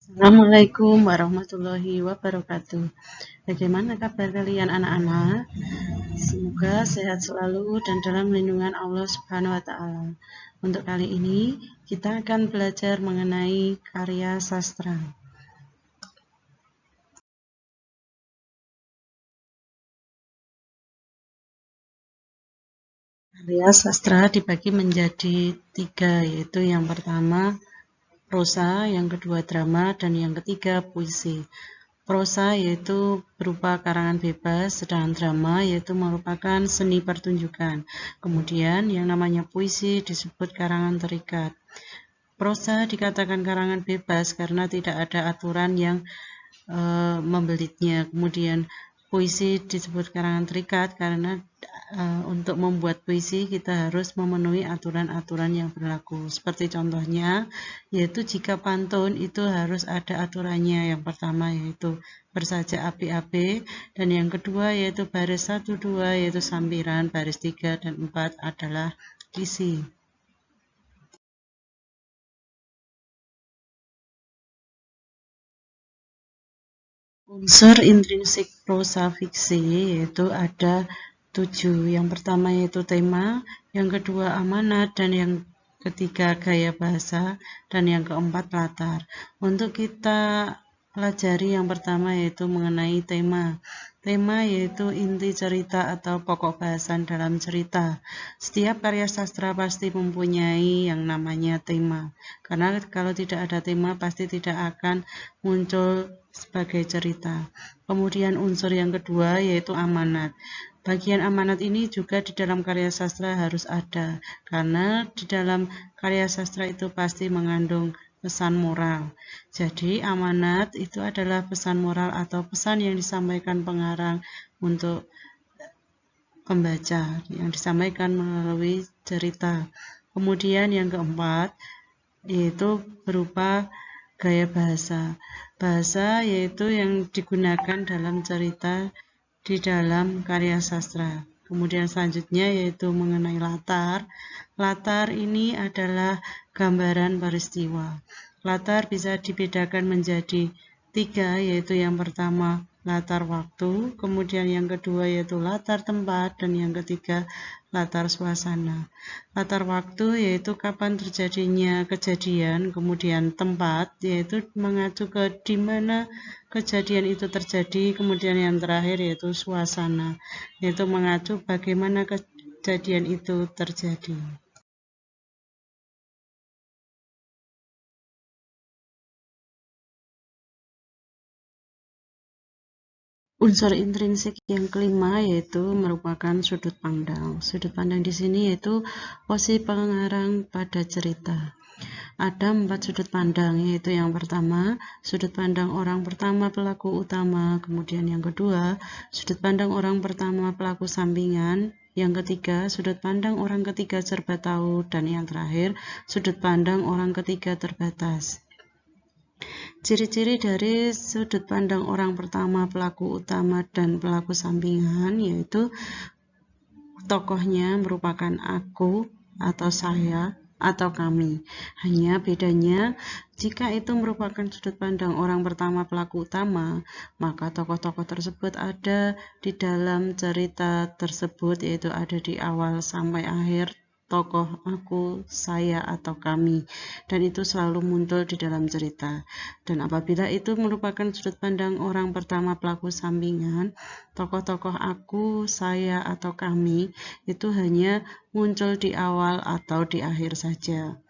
Assalamualaikum warahmatullahi wabarakatuh. Bagaimana kabar kalian anak-anak? Semoga sehat selalu dan dalam lindungan Allah Subhanahu wa taala. Untuk kali ini kita akan belajar mengenai karya sastra. Karya sastra dibagi menjadi 3, yaitu yang pertama prosa, yang kedua drama, dan yang ketiga puisi. Prosa yaitu berupa karangan bebas, sedangkan drama yaitu merupakan seni pertunjukan. Kemudian yang namanya puisi disebut karangan terikat. Prosa dikatakan karangan bebas karena tidak ada aturan yang membelitnya. Kemudian puisi disebut karangan terikat karena untuk membuat puisi kita harus memenuhi aturan-aturan yang berlaku. Seperti contohnya, yaitu jika pantun itu harus ada aturannya. Yang pertama yaitu bersajak api-api, dan yang kedua yaitu baris 1, 2 yaitu sampiran, baris 3 dan 4 adalah isi. Unsur intrinsik prosa fiksi yaitu ada 7. Yang pertama yaitu tema, yang kedua amanat, dan yang ketiga gaya bahasa, dan yang keempat latar. Untuk kita pelajari yang pertama yaitu mengenai tema. Tema yaitu inti cerita atau pokok bahasan dalam cerita. Setiap karya sastra pasti mempunyai yang namanya tema. Karena kalau tidak ada tema pasti tidak akan muncul sebagai cerita. Kemudian unsur yang kedua yaitu amanat. Bagian amanat ini juga di dalam karya sastra harus ada, karena di dalam karya sastra itu pasti mengandung pesan moral. Jadi amanat itu adalah pesan moral atau pesan yang disampaikan pengarang untuk pembaca, yang disampaikan melalui cerita. Kemudian yang keempat yaitu berupa gaya bahasa. Bahasa yaitu yang digunakan dalam cerita di dalam karya sastra. Kemudian selanjutnya yaitu mengenai latar. Latar ini adalah gambaran peristiwa. Latar bisa dibedakan menjadi 3, yaitu yang pertama latar waktu, kemudian yang kedua yaitu latar tempat, dan yang ketiga latar suasana. Latar waktu yaitu kapan terjadinya kejadian, kemudian tempat yaitu mengacu ke di mana kejadian itu terjadi, kemudian yang terakhir yaitu suasana, yaitu mengacu bagaimana kejadian itu terjadi. Unsur intrinsik yang kelima yaitu merupakan sudut pandang. Sudut pandang di sini yaitu posisi pengarang pada cerita. Ada 4 sudut pandang, yaitu yang pertama, sudut pandang orang pertama pelaku utama, kemudian yang kedua, sudut pandang orang pertama pelaku sampingan, yang ketiga, sudut pandang orang ketiga serba tahu, dan yang terakhir, sudut pandang orang ketiga terbatas. Ciri-ciri dari sudut pandang orang pertama pelaku utama dan pelaku sampingan yaitu tokohnya merupakan aku atau saya atau kami. Hanya bedanya jika itu merupakan sudut pandang orang pertama pelaku utama, maka tokoh-tokoh tersebut ada di dalam cerita tersebut, yaitu ada di awal sampai akhir tokoh aku, saya, atau kami, dan itu selalu muncul di dalam cerita. Dan apabila itu merupakan sudut pandang orang pertama pelaku sampingan, tokoh-tokoh aku, saya, atau kami itu hanya muncul di awal atau di akhir saja.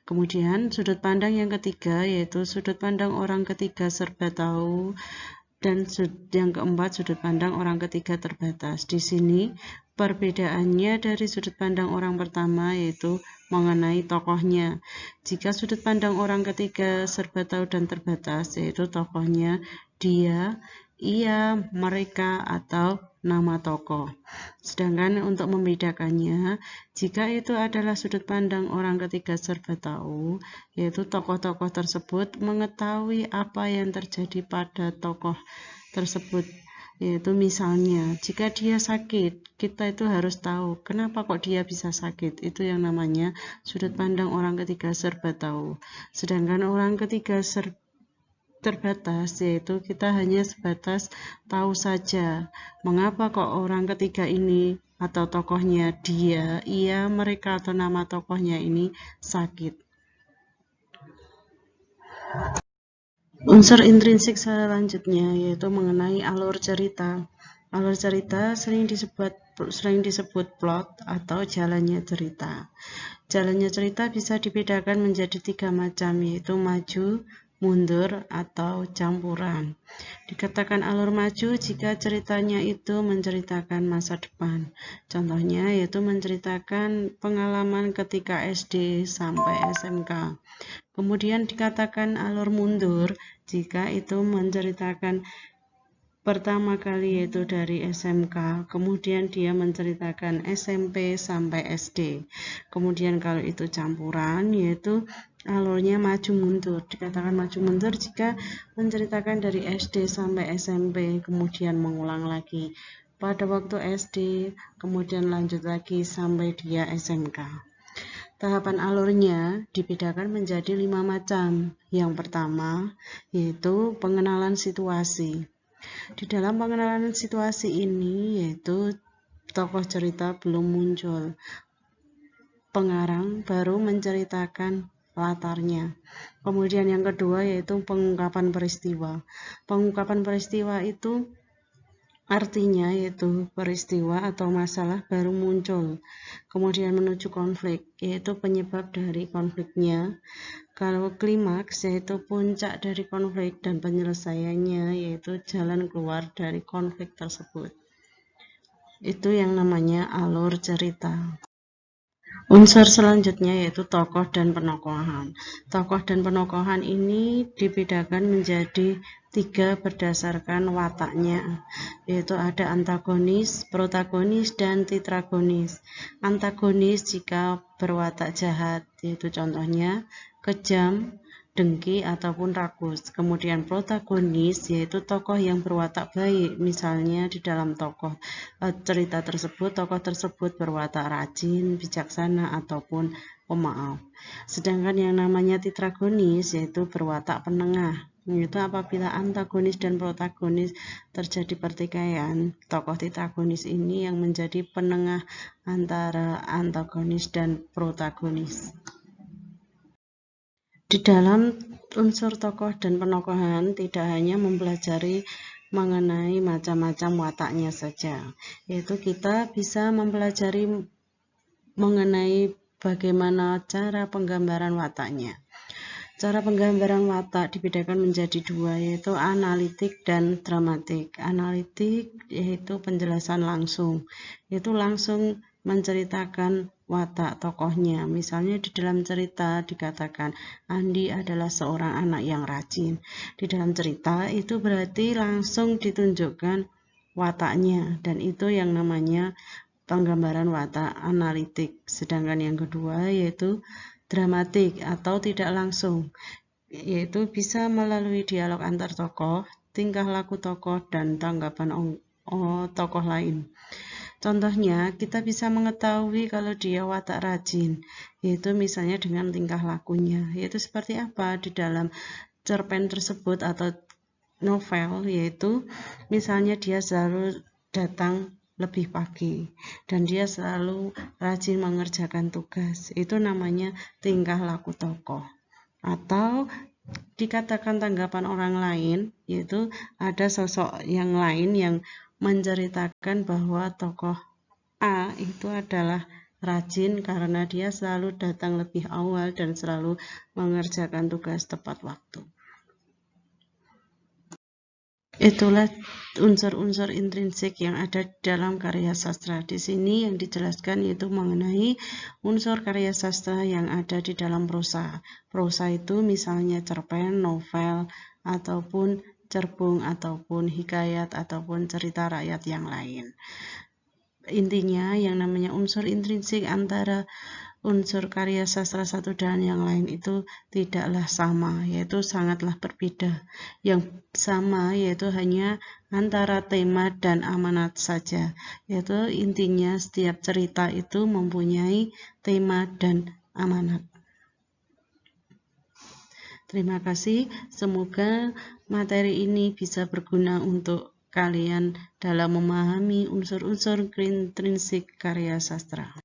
Kemudian sudut pandang yang ketiga yaitu sudut pandang orang ketiga serba tahu, dan yang keempat sudut pandang orang ketiga terbatas. Di sini perbedaannya dari sudut pandang orang pertama yaitu mengenai tokohnya. Jika sudut pandang orang ketiga serba tahu dan terbatas yaitu tokohnya dia, ia, mereka, atau nama tokoh. Sedangkan untuk membedakannya, jika itu adalah sudut pandang orang ketiga serba tahu, yaitu tokoh-tokoh tersebut mengetahui apa yang terjadi pada tokoh tersebut. Yaitu misalnya, jika dia sakit, kita itu harus tahu kenapa kok dia bisa sakit. Itu yang namanya sudut pandang orang ketiga serba tahu. Sedangkan orang ketiga serba terbatas, yaitu kita hanya sebatas tahu saja mengapa kok orang ketiga ini atau tokohnya dia, ia, mereka atau nama tokohnya ini sakit. Unsur intrinsik selanjutnya yaitu mengenai alur cerita. Alur cerita sering disebut plot atau jalannya cerita. Jalannya cerita bisa dibedakan menjadi 3 macam, yaitu maju, mundur, atau campuran. Dikatakan alur maju jika ceritanya itu menceritakan masa depan. Contohnya yaitu menceritakan pengalaman ketika SD sampai SMK. Kemudian dikatakan alur mundur jika itu menceritakan pertama kali yaitu dari SMK, kemudian dia menceritakan SMP sampai SD. Kemudian kalau itu campuran yaitu alurnya maju mundur. Dikatakan maju mundur jika menceritakan dari SD sampai SMP, kemudian mengulang lagi pada waktu SD, kemudian lanjut lagi sampai dia SMK. Tahapan alurnya dibedakan menjadi 5 macam. Yang pertama yaitu pengenalan situasi. Di dalam pengenalan situasi ini yaitu tokoh cerita belum muncul. Pengarang baru menceritakan latarnya. Kemudian yang kedua yaitu pengungkapan peristiwa. Pengungkapan peristiwa itu artinya yaitu peristiwa atau masalah baru muncul. Kemudian menuju konflik, yaitu penyebab dari konfliknya. Kalau klimaks yaitu puncak dari konflik dan penyelesaiannya yaitu jalan keluar dari konflik tersebut. Itu yang namanya alur cerita. Unsur selanjutnya yaitu tokoh dan penokohan. Tokoh dan penokohan ini dibedakan menjadi 3 berdasarkan wataknya, yaitu ada antagonis, protagonis, dan tetragonis. Antagonis jika berwatak jahat, yaitu contohnya kejam, dengki, ataupun rakus. Kemudian protagonis yaitu tokoh yang berwatak baik, misalnya di dalam cerita tersebut, tokoh tersebut berwatak rajin, bijaksana, ataupun pemaaf. Sedangkan yang namanya tetragonis yaitu berwatak penengah, yaitu apabila antagonis dan protagonis terjadi pertikaian, tokoh tetragonis ini yang menjadi penengah antara antagonis dan protagonis. Di dalam unsur tokoh dan penokohan tidak hanya mempelajari mengenai macam-macam wataknya saja, yaitu kita bisa mempelajari mengenai bagaimana cara penggambaran wataknya. Cara penggambaran watak dibedakan menjadi 2, yaitu analitik dan dramatik. Analitik yaitu penjelasan langsung, yaitu langsung menceritakan watak tokohnya. Misalnya di dalam cerita dikatakan Andi adalah seorang anak yang rajin. Di dalam cerita itu berarti langsung ditunjukkan wataknya, dan itu yang namanya penggambaran watak analitik. Sedangkan yang kedua yaitu dramatik atau tidak langsung, yaitu bisa melalui dialog antar tokoh, tingkah laku tokoh, dan tanggapan tokoh lain. Contohnya, kita bisa mengetahui kalau dia watak rajin, yaitu misalnya dengan tingkah lakunya, yaitu seperti apa di dalam cerpen tersebut atau novel, yaitu misalnya dia selalu datang lebih pagi dan dia selalu rajin mengerjakan tugas. Itu namanya tingkah laku tokoh. Atau dikatakan tanggapan orang lain, yaitu ada sosok yang lain yang menceritakan bahwa tokoh A itu adalah rajin karena dia selalu datang lebih awal dan selalu mengerjakan tugas tepat waktu. Itulah unsur-unsur intrinsik yang ada dalam karya sastra. Di sini yang dijelaskan yaitu mengenai unsur karya sastra yang ada di dalam prosa. Prosa itu misalnya cerpen, novel, ataupun cerbung, ataupun hikayat, ataupun cerita rakyat yang lain. Intinya yang namanya unsur intrinsik antara unsur karya sastra satu dan yang lain itu tidaklah sama, yaitu sangatlah berbeda. Yang sama yaitu hanya antara tema dan amanat saja, yaitu intinya setiap cerita itu mempunyai tema dan amanat. Terima kasih, semoga materi ini bisa berguna untuk kalian dalam memahami unsur-unsur intrinsik karya sastra.